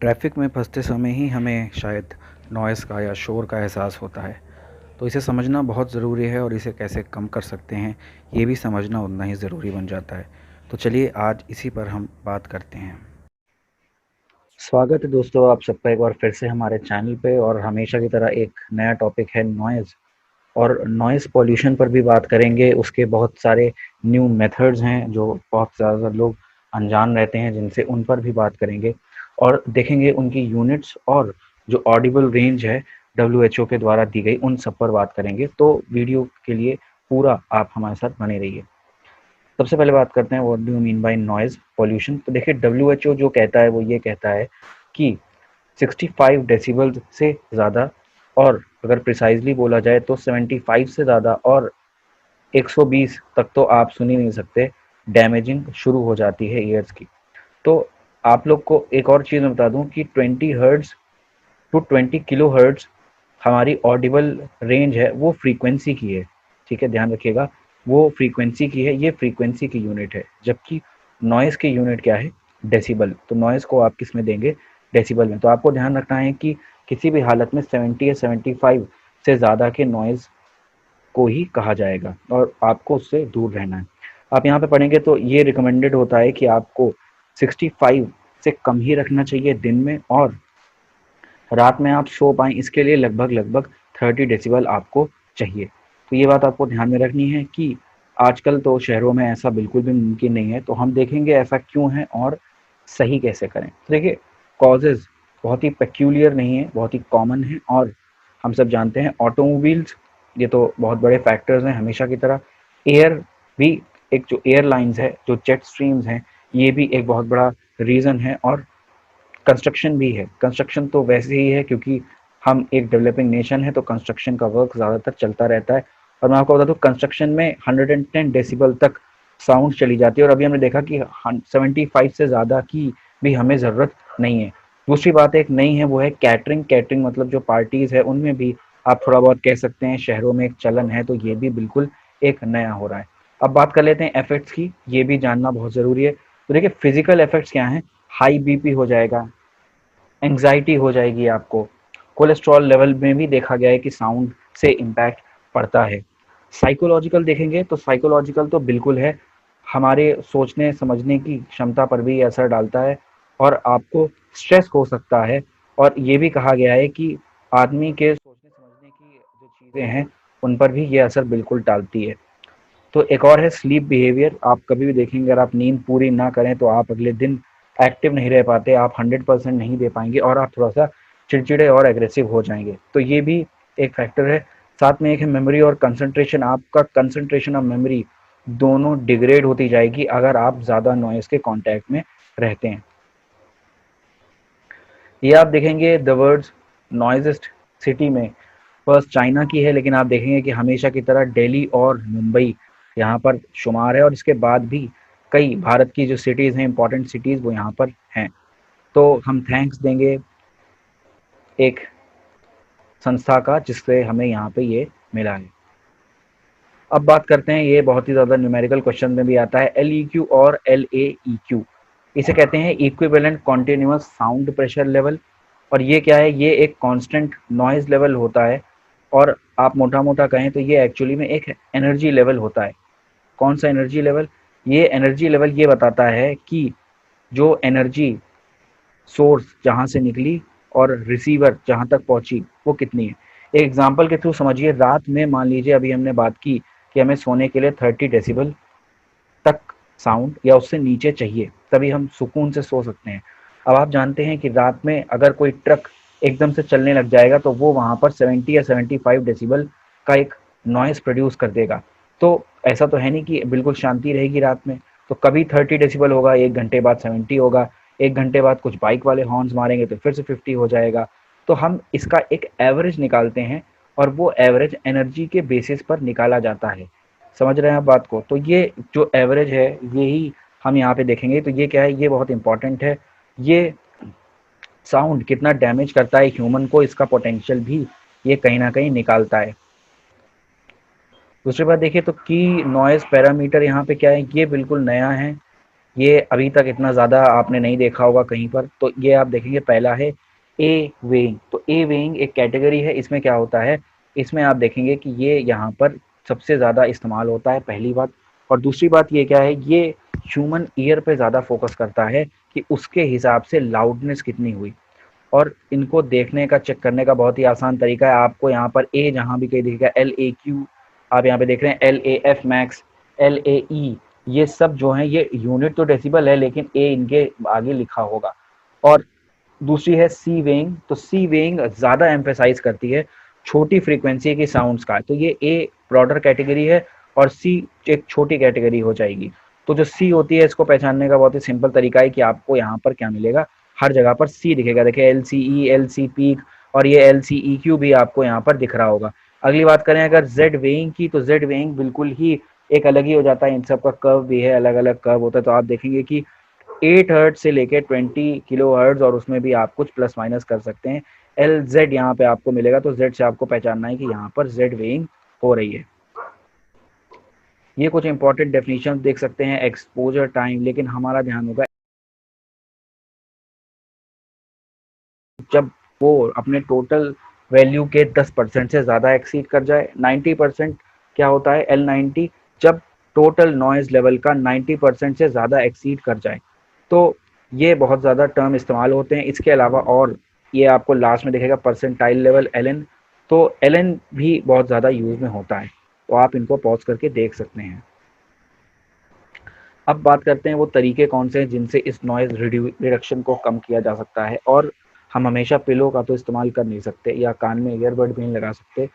Traffic में फँसते समय ही हमें शायद नॉइज़ का या शोर का एहसास होता है। तो इसे समझना बहुत ज़रूरी है और इसे कैसे कम कर सकते हैं, ये भी समझना उतना ही ज़रूरी बन जाता है। तो चलिए आज इसी पर हम बात करते हैं। स्वागत है दोस्तों आप सबका एक बार फिर से हमारे चैनल पे। और हमेशा की तरह एक नया टॉपिक है नॉइज़। और नॉइज़ पॉल्यूशन पर भी बात करेंगे। उसके बहुत सारे न्यू मेथड्स हैं जो बहुत ज़्यादा लोग अनजान रहते हैं, जिनसे उन पर भी बात करेंगे और देखेंगे उनकी यूनिट्स और जो ऑडिबल रेंज है डब्ल्यू के द्वारा दी गई, उन सब पर बात करेंगे। तो वीडियो के लिए पूरा आप हमारे साथ बने रहिए। सबसे पहले बात करते हैं what do you mean by noise pollution. तो देखिए डब्ल्यू जो कहता है वो ये कहता है कि 65 डेसिबल से ज़्यादा, और अगर प्रिसाइजली बोला जाए तो 75 से ज़्यादा और 120 तक तो आप सुन ही नहीं सकते, डैमेजिंग शुरू हो जाती है ईयर्स की। तो आप लोग को एक और चीज़ मैं बता दूं कि 20 हर्ट्ज टू 20 किलो हर्ट्ज हमारी ऑडिबल रेंज है, वो फ्रीक्वेंसी की है। ठीक है, ध्यान रखिएगा, वो फ्रीक्वेंसी की है, ये फ्रीक्वेंसी की यूनिट है। जबकि नॉइज़ की यूनिट क्या है? डेसिबल। तो नॉइज़ को आप किस में देंगे? डेसिबल में। तो आपको ध्यान रखना है कि किसी भी हालत में 70 या 75 से ज़्यादा के नॉइज़ को ही कहा जाएगा और आपको उससे दूर रहना है। आप यहाँ पे पढ़ेंगे तो ये रिकमेंडेड होता है कि आपको 65 से कम ही रखना चाहिए दिन में, और रात में आप सो पाएँ इसके लिए लगभग लगभग 30 डेसिबल आपको चाहिए। तो ये बात आपको ध्यान में रखनी है कि आजकल तो शहरों में ऐसा बिल्कुल भी मुमकिन नहीं है। तो हम देखेंगे ऐसा क्यों है और सही कैसे करें। तो देखिए, कॉजेज़ बहुत ही पेक्यूलियर नहीं है, बहुत ही कॉमन है। और हम सब जानते हैं ऑटोमोबाइल्स, ये तो बहुत बड़े फैक्टर्स हैं हमेशा की तरह। एयर भी, एक जो एयरलाइंस है, जो जेट स्ट्रीम्स हैं, ये भी एक बहुत बड़ा रीज़न है। और कंस्ट्रक्शन भी है। कंस्ट्रक्शन तो वैसे ही है क्योंकि हम एक डेवलपिंग नेशन है, तो कंस्ट्रक्शन का वर्क ज़्यादातर चलता रहता है। और मैं आपको बता दूं, कंस्ट्रक्शन में 110 डेसिबल तक साउंड चली जाती है, और अभी हमने देखा कि 75 से ज़्यादा की भी हमें ज़रूरत नहीं है। दूसरी बात एक नई है, वो है कैटरिंग। कैटरिंग मतलब जो पार्टीज़ है उनमें भी आप थोड़ा बहुत कह सकते हैं शहरों में एक चलन है, तो ये भी बिल्कुल एक नया हो रहा है। अब बात कर लेते हैं इफेक्ट्स की, ये भी जानना बहुत ज़रूरी है। तो देखिए, फिजिकल इफेक्ट्स क्या हैं? हाई बीपी हो जाएगा, एंग्जाइटी हो जाएगी आपको। कोलेस्ट्रॉल लेवल में भी देखा गया है कि साउंड से इम्पैक्ट पड़ता है। साइकोलॉजिकल देखेंगे तो साइकोलॉजिकल तो बिल्कुल है, हमारे सोचने समझने की क्षमता पर भी असर डालता है और आपको स्ट्रेस हो सकता है। और ये भी कहा गया है कि आदमी के सोचने समझने की जो चीज़ें हैं उन पर भी ये असर बिल्कुल डालती है। तो एक और है स्लीप बिहेवियर। आप कभी भी देखेंगे, अगर आप नींद पूरी ना करें तो आप अगले दिन एक्टिव नहीं रह पाते, आप 100% नहीं दे पाएंगे और आप थोड़ा सा चिड़चिड़े और एग्रेसिव हो जाएंगे। तो ये भी एक फैक्टर है। साथ में एक है मेमोरी और कंसंट्रेशन। आपका कंसंट्रेशन और मेमोरी दोनों डिग्रेड होती जाएगी अगर आप ज़्यादा नॉइज़ के कांटेक्ट में रहते हैं। ये आप देखेंगे द वर्ड्स नॉइजेस्ट सिटी में फर्स्ट चाइना की है, लेकिन आप देखेंगे कि हमेशा की तरह दिल्ली और मुंबई यहाँ पर शुमार है, और इसके बाद भी कई भारत की जो सिटीज़ हैं, इंपॉर्टेंट सिटीज़, वो यहाँ पर हैं। तो हम थैंक्स देंगे एक संस्था का जिससे हमें यहाँ पे ये मिला है। अब बात करते हैं, ये बहुत ही ज़्यादा न्यूमेरिकल क्वेश्चन में भी आता है, एल ई क्यू और एल ए ई क्यू। इसे कहते हैं equivalent continuous sound pressure level. और ये क्या है? ये एक कांस्टेंट नॉइज़ लेवल होता है, और आप मोटा मोटा कहें तो ये एक्चुअली में एक एनर्जी लेवल होता है। कौन सा एनर्जी लेवल? ये एनर्जी लेवल ये बताता है कि जो एनर्जी सोर्स जहाँ से निकली और रिसीवर जहाँ तक पहुँची वो कितनी है। एक एग्जांपल के थ्रू समझिए, रात में मान लीजिए अभी हमने बात की कि हमें सोने के लिए 30 डेसिबल तक साउंड या उससे नीचे चाहिए, तभी हम सुकून से सो सकते हैं। अब आप जानते हैं कि रात में अगर कोई ट्रक एकदम से चलने लग जाएगा तो वो वहाँ पर 70 या 75 डेसिबल का एक नॉइज़ प्रोड्यूस कर देगा। तो ऐसा तो है नहीं कि बिल्कुल शांति रहेगी रात में। तो कभी 30 डेसिबल होगा, 1 घंटे बाद 70 होगा, 1 घंटे बाद कुछ बाइक वाले हॉर्न्स मारेंगे तो फिर से 50 हो जाएगा। तो हम इसका एक एवरेज निकालते हैं, और वो एवरेज एनर्जी के बेसिस पर निकाला जाता है। समझ रहे हैं आप बात को? तो ये जो एवरेज है यही हम यहाँ पे देखेंगे। तो ये क्या है? ये बहुत इंपॉर्टेंट है। ये साउंड कितना डैमेज करता है ह्यूमन को, इसका पोटेंशियल भी ये कहीं ना कहीं निकालता है। दूसरी बात देखिए तो की नॉइज़ पैरामीटर यहाँ पे क्या है? ये बिल्कुल नया है। ये अभी तक इतना ज़्यादा आपने नहीं देखा होगा कहीं पर। तो ये आप देखेंगे, पहला है ए वेइंग। तो ए वेइंग एक कैटेगरी है, इसमें क्या होता है, इसमें आप देखेंगे कि ये यहाँ पर सबसे ज़्यादा इस्तेमाल होता है, पहली बात। और दूसरी बात ये क्या है, ये ह्यूमन ईयर पे ज़्यादा फोकस करता है कि उसके हिसाब से लाउडनेस कितनी हुई। और इनको देखने का, चेक करने का बहुत ही आसान तरीका है। आपको यहाँ पर ए जहाँ भी कहीं दिखेगा, एल ए क्यू, आप यहाँ पे देख रहे हैं L A F max, L A E, ये सब जो है ये यूनिट तो डेसिबल है, लेकिन ए इनके आगे लिखा होगा। और दूसरी है सी वेइंग। तो सी वेइंग ज़्यादा एम्फेसाइज करती है छोटी फ्रीक्वेंसी की साउंड्स का। तो ये ए ब्रॉडर कैटेगरी है और सी एक छोटी कैटेगरी हो जाएगी। तो जो सी होती है, इसको पहचानने का बहुत ही सिंपल तरीका है कि आपको यहाँ पर क्या मिलेगा, हर जगह पर सी दिखेगा। देखिए एल सी ई, एल सी पीक, और ये एल सी ई क्यू भी आपको यहाँ पर दिख रहा होगा। अगली बात करें अगर जेड वेइंग की, तो जेड वेइंग बिल्कुल ही एक अलग ही हो जाता है। इन सब का कर्व भी है, अलग अलग कर्व होता है। तो आप देखेंगे कि 8 हर्ट्ज से लेके 20 किलो हर्ट्ज, और उसमें भी आप कुछ प्लस माइनस कर सकते हैं। एल जेड यहाँ पे आपको मिलेगा, तो जेड से आपको पहचानना है कि यहाँ पर जेड वेइंग हो रही है। ये कुछ इंपॉर्टेंट डेफिनेशन देख सकते हैं, एक्सपोजर टाइम। लेकिन हमारा ध्यान होगा जब वो अपने टोटल वैल्यू के 10% से ज़्यादा एक्सीड कर जाए। 90% क्या होता है, एल 90, जब टोटल नॉइज़ लेवल का 90% से ज़्यादा एक्सीड कर जाए। तो ये बहुत ज़्यादा टर्म इस्तेमाल होते हैं। इसके अलावा और ये आपको लास्ट में दिखेगा परसेंटाइल लेवल, एल एन। तो एल एन भी बहुत ज़्यादा यूज़ में होता है, तो आप इनको पॉज करके देख सकते हैं। अब बात करते हैं वो तरीके कौन से हैं जिनसे इस नॉइज़ रिडक्शन को कम किया जा सकता है। और हम हमेशा पिलो का तो इस्तेमाल कर नहीं सकते, या कान में ईयरबड भी नहीं लगा सकते।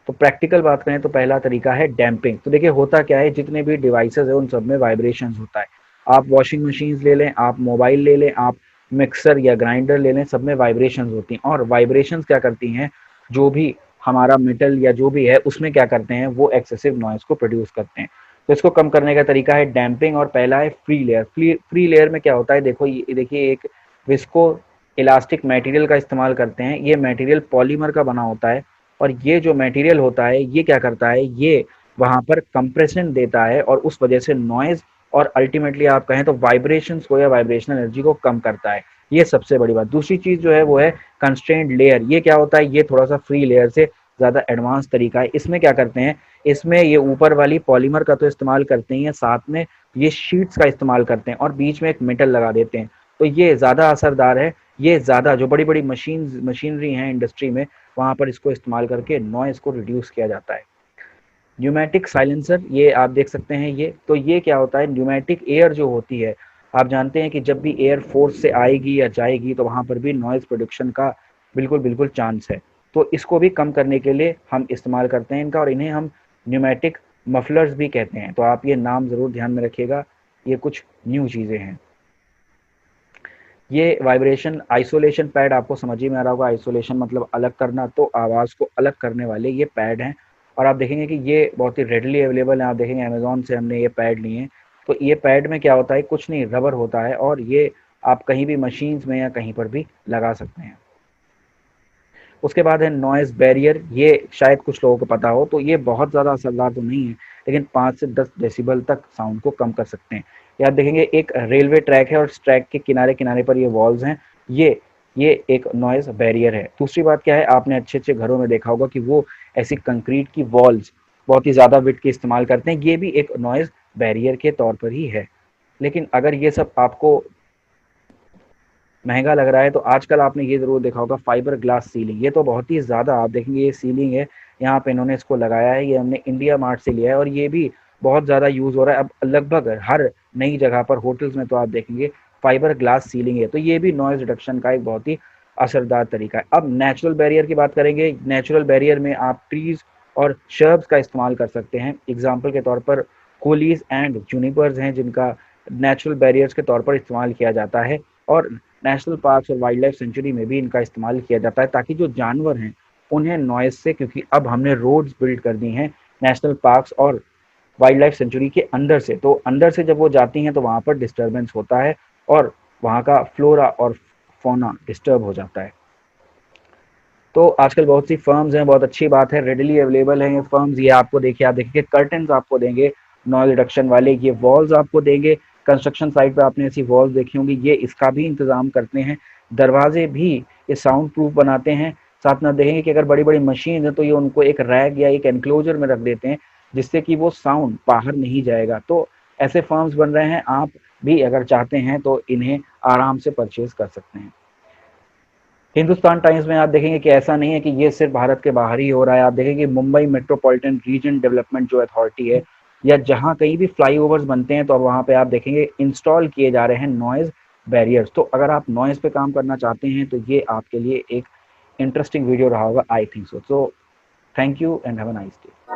तो प्रैक्टिकल बात करें तो पहला तरीका है डैम्पिंग। तो देखिए होता क्या है, जितने भी डिवाइसेस है उन सब में वाइब्रेशंस होता है। आप वॉशिंग मशीन्स ले लें, आप मोबाइल ले लें, आप मिक्सर या ग्राइंडर ले लें, सब में वाइब्रेशंस होती हैं। और वाइब्रेशंस क्या करती हैं, जो भी हमारा मेटल या जो भी है उसमें क्या करते हैं, वो एक्सेसिव नॉइज़ को प्रोड्यूस करते हैं। तो इसको कम करने का तरीका है डैम्पिंग। और पहला है फ्री लेयर। फ्री लेयर में क्या होता है, देखो ये देखिए, एक विस्को इलास्टिक मटेरियल का इस्तेमाल करते हैं। ये मटेरियल पॉलीमर का बना होता है, और ये जो मटेरियल होता है ये क्या करता है, ये वहाँ पर कंप्रेशन देता है, और उस वजह से नॉइज़ और अल्टीमेटली आप कहें तो वाइब्रेशंस को या वाइब्रेशनल एनर्जी को कम करता है। ये सबसे बड़ी बात। दूसरी चीज़ जो है वो है कंस्ट्रेंट लेयर। ये क्या होता है, ये थोड़ा सा फ्री लेयर से ज़्यादा एडवांस तरीका है। इसमें क्या करते हैं, इसमें ये ऊपर वाली पॉलीमर का तो इस्तेमाल करते ही हैं, साथ में ये शीट्स का इस्तेमाल करते हैं, और बीच में एक मेटल लगा देते हैं। तो ये ज़्यादा असरदार है। ये ज़्यादा जो बड़ी बड़ी मशीनरी हैं इंडस्ट्री में, वहाँ पर इसको इस्तेमाल करके नॉइज़ को रिड्यूस किया जाता है। न्यूमेटिक साइलेंसर, ये आप देख सकते हैं। ये तो ये क्या होता है, न्यूमेटिक एयर जो होती है, आप जानते हैं कि जब भी एयर फोर्स से आएगी या जाएगी तो वहाँ पर भी नॉइज़ प्रोडक्शन का बिल्कुल बिल्कुल चांस है। तो इसको भी कम करने के लिए हम इस्तेमाल करते हैं इनका, और इन्हें हम न्यूमेटिक मफलर्स भी कहते हैं। तो आप ये नाम ज़रूर ध्यान में रखिएगा, ये कुछ न्यू चीज़ें हैं। ये वाइब्रेशन आइसोलेशन पैड आपको समझ ही में आ रहा होगा। आइसोलेशन मतलब अलग करना, तो आवाज़ को अलग करने वाले ये पैड हैं। और आप देखेंगे कि ये बहुत ही रेडली अवेलेबल है। आप देखेंगे अमेज़न से हमने ये पैड लिए हैं। तो ये पैड में क्या होता है, कुछ नहीं, रबर होता है, और ये आप कहीं भी मशीन्स में या कहीं पर भी लगा सकते हैं। उसके बाद है नॉइज़ बैरियर। ये शायद कुछ लोगों को पता हो, तो ये बहुत ज़्यादा असरदार तो नहीं है, लेकिन 5 से 10 डेसिबल तक साउंड को कम कर सकते हैं। या आप देखेंगे एक रेलवे ट्रैक है, और इस ट्रैक के किनारे किनारे पर ये वॉल्स हैं। ये एक नॉइज़ बैरियर है। दूसरी बात क्या है, आपने अच्छे अच्छे घरों में देखा होगा कि वो ऐसी कंक्रीट की वॉल्स बहुत ही ज़्यादा विड्थ के इस्तेमाल करते हैं। ये भी एक नॉइज़ बैरियर के तौर पर ही है। लेकिन अगर ये सब आपको महंगा लग रहा है, तो आजकल आपने ये ज़रूर देखा होगा फाइबर ग्लास सीलिंग। ये तो बहुत ही ज़्यादा, आप देखेंगे ये सीलिंग है, यहाँ पे इन्होंने इसको लगाया है। ये हमने इंडिया मार्ट से लिया है, और ये भी बहुत ज़्यादा यूज़ हो रहा है। अब लगभग हर नई जगह पर, होटल्स में तो आप देखेंगे फाइबर ग्लास सीलिंग है। तो ये भी नॉइज़ रिडक्शन का एक बहुत ही असरदार तरीका है। अब नेचुरल बैरियर की बात करेंगे। नेचुरल बैरियर में आप ट्रीज़ और शर्ब्स का इस्तेमाल कर सकते हैं। एग्जाम्पल के तौर पर कोलीज एंड जूनिपर्स हैं, जिनका नेचुरल बैरियर्स के तौर पर इस्तेमाल किया जाता है। और नेशनल पार्क्स और वाइल्ड लाइफ सेंचुरी में भी इनका इस्तेमाल किया जाता है, ताकि जो जानवर हैं उन्हें नॉइज़ से, क्योंकि अब हमने रोड्स बिल्ड कर दी हैं नेशनल पार्क्स और वाइल्ड लाइफ सेंचुरी के अंदर से, तो अंदर से जब वो जाती हैं तो वहाँ पर डिस्टर्बेंस होता है, और वहाँ का फ्लोरा और फौना डिस्टर्ब हो जाता है। तो आजकल बहुत सी फर्म्स हैं, बहुत अच्छी बात है, रेडिली अवेलेबल हैं ये फर्म्स। ये आपको देखिए, आप देखिए कर्टन्स आपको देंगे नॉइज़ रिडक्शन वाले, ये वॉल्स आपको देंगे कंस्ट्रक्शन साइट पे आपने ऐसी वॉल्स देखी होंगी, ये इसका भी इंतज़ाम करते हैं। दरवाजे भी ये साउंड प्रूफ बनाते हैं। साथ में आप देखेंगे कि अगर बड़ी-बड़ी मशीन है तो ये उनको एक रैक या एक एनक्लोजर में रख देते हैं, जिससे कि वो साउंड बाहर नहीं जाएगा। तो ऐसे फर्म्स बन रहे हैं, आप भी अगर चाहते हैं तो इन्हें आराम से परचेज कर सकते हैं। हिंदुस्तान टाइम्स में आप देखेंगे कि ऐसा नहीं है कि ये सिर्फ भारत के बाहर ही हो रहा है। आप देखेंगे मुंबई मेट्रोपॉलिटन रीजन डेवलपमेंट जो अथॉरिटी है, या जहाँ कहीं भी फ्लाईओवर्स बनते हैं तो वहाँ पे आप देखेंगे इंस्टॉल किए जा रहे हैं नॉइज़ बैरियर्स। तो अगर आप नॉइज़ पे काम करना चाहते हैं तो ये आपके लिए एक इंटरेस्टिंग वीडियो रहा होगा, I think so. Thank you and have a nice day.